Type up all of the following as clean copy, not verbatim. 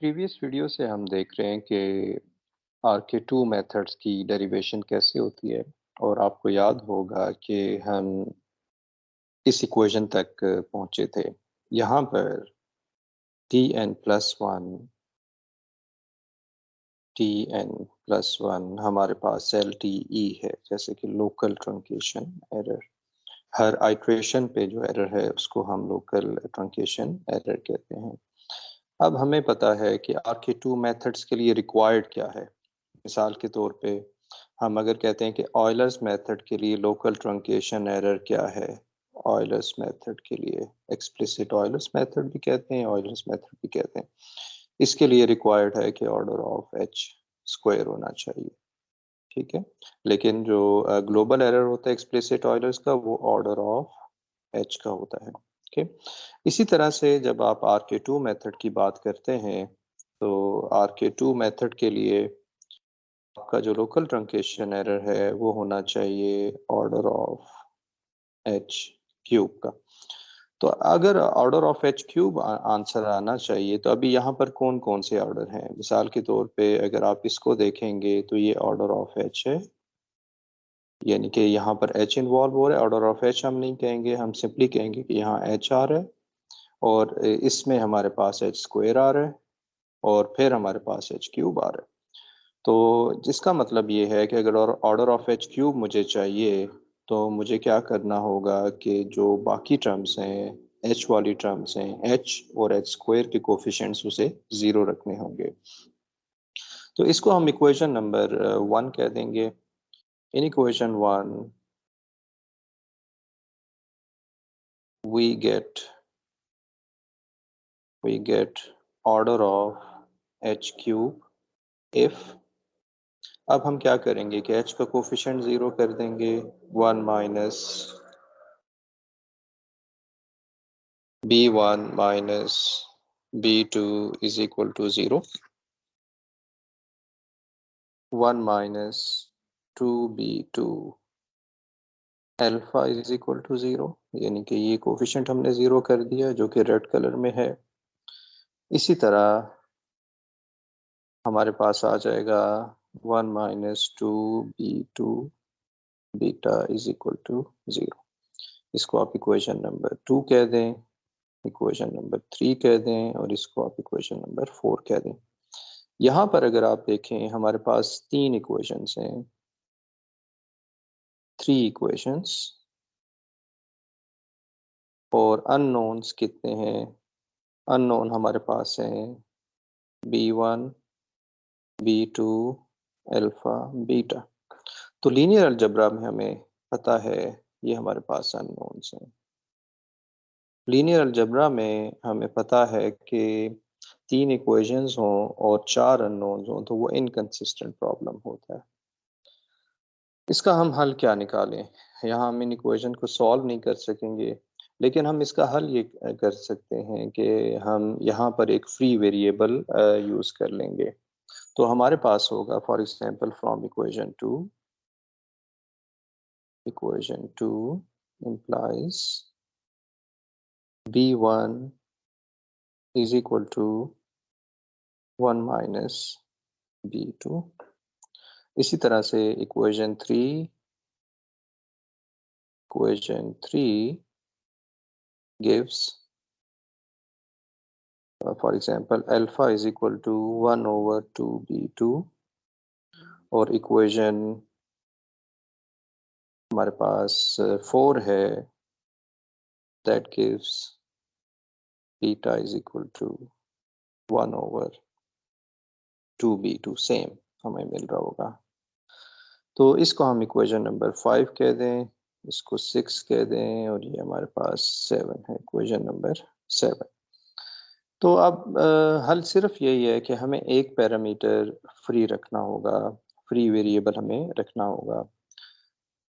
Previous video से हम देख रहे हैं कि RK2 मेथड्स की डेरिवेशन कैसे होती है और आपको याद होगा कि हम इस इक्वेशन तक पहुंचे थे। यहाँ पर tn+1 हमारे पास LTE है, जैसे कि लोकल ट्रंकेशन एरर। हर आइट्रेशन पे जो एरर है उसको हम लोकल ट्रंकेशन एरर कहते हैं। अब हमें पता है कि RK2 मेथड्स के लिए रिक्वायर्ड क्या है। मिसाल के तौर पे हम अगर कहते हैं कि ऑयलर्स मेथड के लिए लोकल ट्रंकेशन एरर क्या है, ऑयलर्स मेथड के लिए एक्सप्लिसिट ऑयलर्स मेथड भी कहते हैं, ऑयलर्स मेथड भी कहते हैं। इसके लिए रिक्वायर्ड है कि ऑर्डर ऑफ h स्क्वायर होना चाहिए, ठीक है। लेकिन जो ग्लोबल एरर होता है एक्सप्लिसिट ऑयलर्स का, वो ऑर्डर ऑफ h का होता है, ठीक। इसी तरह से जब आप RK2 मेथड की बात करते हैं तो RK2 मेथड के लिए आपका जो लोकल ट्रंकेशन एरर है वो होना चाहिए ऑर्डर ऑफ h क्यूब का। तो अगर order of h cube answer आना चाहिए तो अभी यहाँ पर कौन कौन से ऑर्डर हैं। मिसाल के तौर पे अगर आप इसको देखेंगे तो ये ऑर्डर ऑफ h है, यानी कि यहाँ पर h इन्वॉल्व हो रहा है। ऑर्डर ऑफ h हम नहीं कहेंगे, हम सिंपली कहेंगे कि यहाँ h आ रहा है और इसमें हमारे पास h स्क्वायर आ रहा है और फिर हमारे पास h क्यूब आ रहा है। तो जिसका मतलब ये है कि अगर ऑर्डर ऑफ h क्यूब मुझे चाहिए तो मुझे क्या करना होगा कि जो बाकी टर्म्स हैं, h वाली टर्म्स हैं, h और h स्क्वायर के कोफिशिएंट्स उसे 0 रखने होंगे। तो इसको हम इक्वेशन नंबर 1 कह देंगे। In equation 1 we get order of h cube if, अब हम क्या करेंगे कि h का कोफिशिएंट 0 कर देंगे, 1 minus b1 minus b2 is equal to 0, 1 minus 2b2 alpha is equal to 0, यानी कि ये कोफिशिएंट हमने 0 कर दिया जो कि रेड कलर में है। इसी तरह हमारे पास आ जाएगा 1 minus 2b2 beta is equal to 0। इसको आप इक्वेशन नंबर 2 कह दें, इक्वेशन नंबर 3 कह दें और इसको आप इक्वेशन नंबर 4 कह दें। यहाँ पर अगर आप देखें हमारे पास 3 इक्वेशंस हैं, 3 इक्वेशंस, और अननोन्स कितने हैं। अननोन हमारे पास हैं b1 b2 अल्फा बीटा। तो लीनियर अलजेब्रा में हमें पता है ये हमारे पास अननोन्स हैं। लीनियर अलजेब्रा में हमें पता है कि 3 इक्वेशंस हों और 4 अननोन्स हों तो वो इनकंसिस्टेंट प्रॉब्लम होता है। इसका हम हल क्या निकालें। यहाँ हम इन इक्वेशन को सॉल्व नहीं कर सकेंगे, लेकिन हम इसका हल ये कर सकते हैं कि हम यहाँ पर एक फ्री वेरिएबल यूज़ कर लेंगे। तो हमारे पास होगा for example from equation 2 implies b1 is equal to 1 minus b2। इसी तरह से equation 3 gives for example alpha is equal to 1 over 2b2, और इक्वेशन हमारे पास 4 है that gives beta is equal to 1 over 2b2, same हमें मिल रहा होगा। तो इसको हम इक्वेशन नंबर 5 कह दें, इसको 6 कह दें और ये हमारे पास 7 है, इक्वेशन नंबर 7। तो अब हल सिर्फ यही है कि हमें एक पैरामीटर फ्री रखना होगा, फ्री वेरिएबल हमें रखना होगा,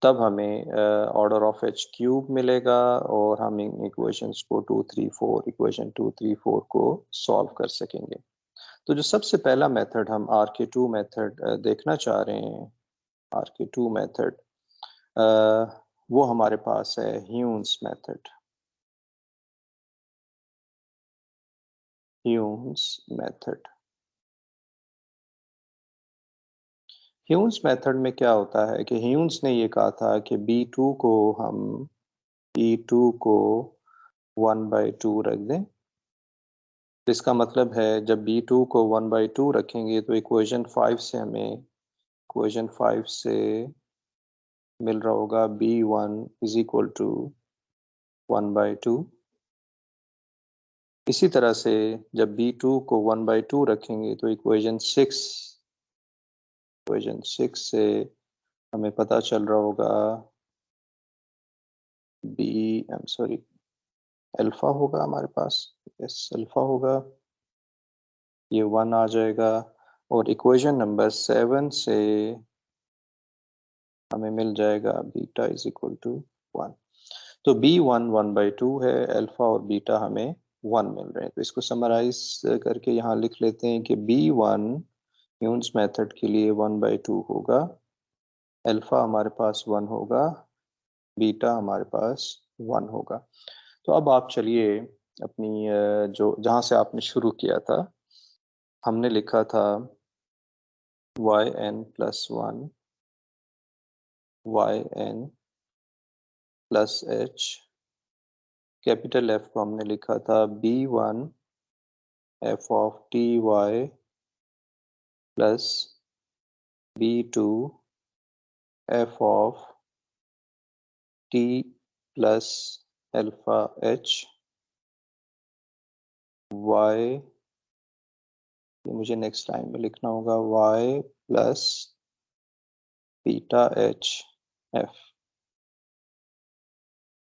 तब हमें ऑर्डर ऑफ h क्यूब मिलेगा और हम इन इक्वेशंस को 2 3 4 इक्वेशन 2 3 4 को सॉल्व कर सकेंगे। तो जो सबसे पहला मेथड हम RK2 मेथड देखना चाह रहे हैं, RK2 मेथड, वो हमारे पास है Hume's method. Hume's method Hume's method में क्या होता है कि ह्यून्स ने ये कहा था कि B2 को हम B2 को 1/2 रख दें। इसका मतलब है जब B2 को 1/2 रखेंगे तो इक्वेशन 5 से हमें इक्वेशन 5 से मिल रहा होगा B1 इज इक्वल टू 1/2। इसी तरह से जब B2 को 1/2 रखेंगे तो इक्वेशन 6 से हमें पता चल रहा होगा अल्फा होगा हमारे पास, यस अल्फा होगा, ये 1 आ जाएगा। और इक्वेशन नंबर 7 से हमें मिल जाएगा बीटा इज इक्वल टू 1। तो B1 1/2 है, अल्फा और बीटा हमें 1 मिल रहे हैं। तो इसको समराइज करके यहाँ लिख लेते हैं कि B1 ह्यून्स मेथड के लिए 1/2 होगा, अल्फा हमारे पास 1 होगा, बीटा हमारे पास 1 होगा। तो अब आप चलिए अपनी जो जहाँ से आपने शुरू किया था, हमने लिखा था yn plus 1 yn plus h, capital F को हमने लिखा था B1 f of ty plus B2 f of t plus alpha h y, ये मुझे नेक्स्ट लाइन में लिखना होगा y plus beta h f।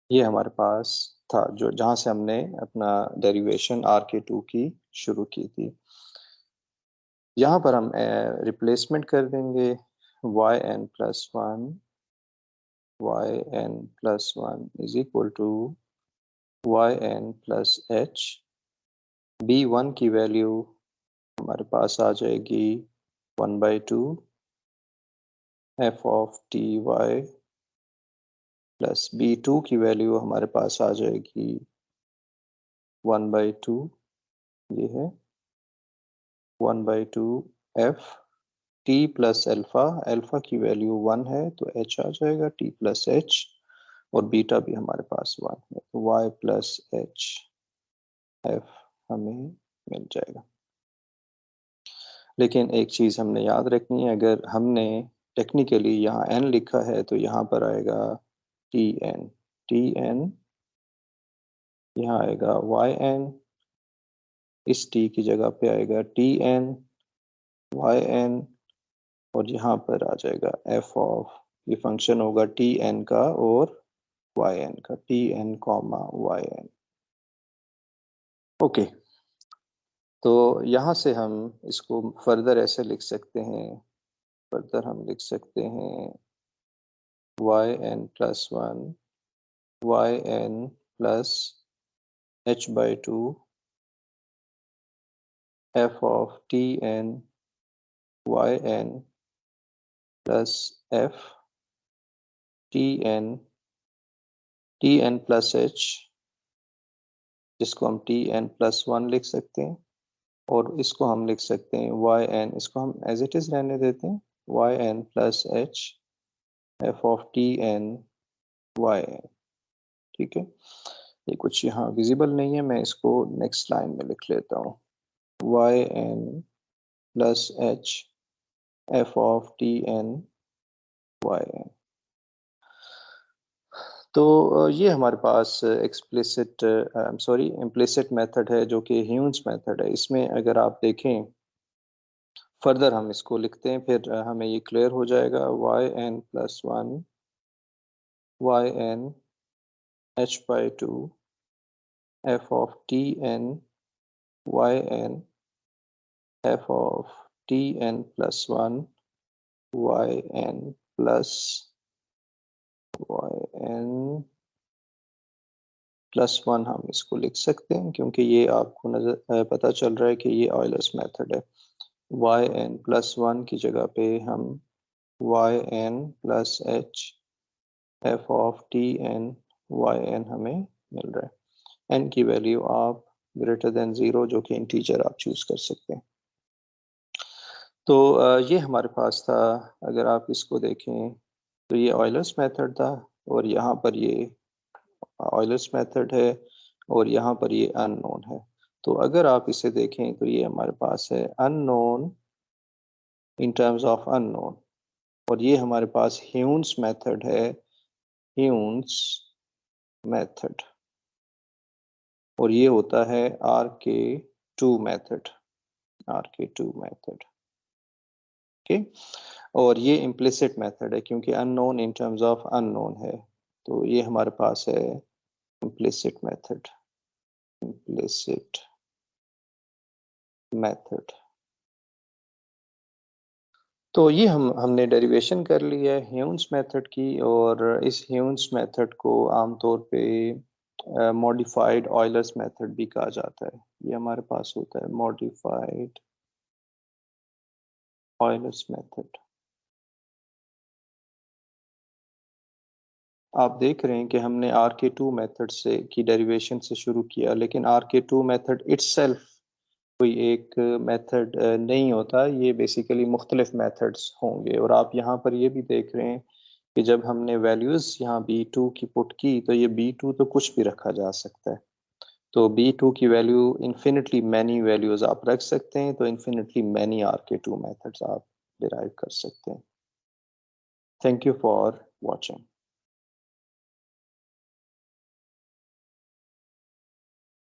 ये हमारे पास था जो जहां से हमने अपना डेरिवेशन RK2 की शुरू की थी। यहाँ पर हम रिप्लेसमेंट कर देंगे yn plus 1 is equal to yn plus h। B1 की वैल्यू हमारे पास आ जाएगी 1/2 f of ty plus B2 की वैल्यू हमारे पास आ जाएगी 1/2, ये है 1/2 f t plus alpha, alpha की वैल्यू 1 है तो h आ जाएगा t प्लस h, और बीटा भी हमारे पास 1 है तो y प्लस h f हमें मिल जाएगा। लेकिन एक चीज हमने याद रखनी है, अगर हमने टेक्निकली यहाँ n लिखा है तो यहाँ पर आएगा tn, यहाँ आएगा yn, इस t की जगह पे आएगा tn yn, और यहाँ पर आ जाएगा f ऑफ, ये फंक्शन होगा tn का और yn का, tn कॉमा yn। ओके, तो यहाँ से हम इसको फर्दर ऐसे लिख सकते हैं, फर्दर हम लिख सकते हैं yn plus 1 yn plus h/2 f of tn yn plus f tn plus h, जिसको हम tn plus 1 लिख सकते हैं, और इसको हम लिख सकते हैं yn, इसको हम एज इट इज रहने देते हैं yn plus h f of tn yn। ठीक है, ये कुछ यहाँ विजिबल नहीं है, मैं इसको नेक्स्ट लाइन में लिख लेता हूँ yn plus h f of tn yn। तो ये हमारे पास एक्सप्लिसिट इम्प्लिसिट मेथड है जो कि ह्यून्स मेथड है। इसमें अगर आप देखें फर्दर हम इसको लिखते हैं, फिर हमें ये क्लियर हो जाएगा yn plus 1 yn h/2 f of tn yn f of tn plus 1 yn plus yn plus 1 हम इसको लिख सकते हैं, क्योंकि ये आपको नजर पता चल रहा है कि ये ऑयलर्स मेथड है। yn plus 1 की जगह पे हम yn plus h f of tn yn हमें मिल रहा है। n की वैल्यू आप ग्रेटर देन 0 जो कि इंटीजर आप चूज कर सकते हैं। तो ये हमारे पास था। अगर आप इसको देखें तो ये ऑयलर्स मेथड था, और यहाँ पर ये ऑयलर्स मेथड है, और यहाँ पर ये अननोन है। तो अगर आप इसे देखें तो ये हमारे पास है unknown in terms of unknown, और ये हमारे पास ह्यून्स मेथड है, ह्यून्स मेथड, और ये होता है RK2 method, RK2 method. Okay, और ये इम्प्लिसिट मेथड है क्योंकि unknown in terms of unknown है, तो ये हमारे पास है इम्प्लिसिट मेथड, इम्प्लिसिट मेथड। तो ये हमने डेरिवेशन कर ली है ह्यून्स मेथड की, और इस ह्यून्स मेथड को आमतौर पे मॉडिफाइड ऑयलर्स मेथड भी कहा जाता है। ये हमारे पास होता है मॉडिफाइड ऑयलर्स मेथड। आप देख रहे हैं कि हमने RK2 मेथड से की डेरिवेशन से शुरू किया, लेकिन RK2 मेथड इट्सेल्फ कोई एक मेथड नहीं होता, ये बेसिकली मुख्तलिफ मेथड्स होंगे। और आप यहाँ पर ये भी देख रहे हैं कि जब हमने वैल्यूज़ यहाँ B2 की पुट की, तो ये B2 तो कुछ भी रखा जा सकता है। तो B2 की वैल्यू इन्फिनिटली मैनी वैल्यूज़ आप रख सकते हैं, तो इन्फिनिटली मैनी RK2 मेथड्स आप डिराइव कर सकते हैं। Thank you for watching.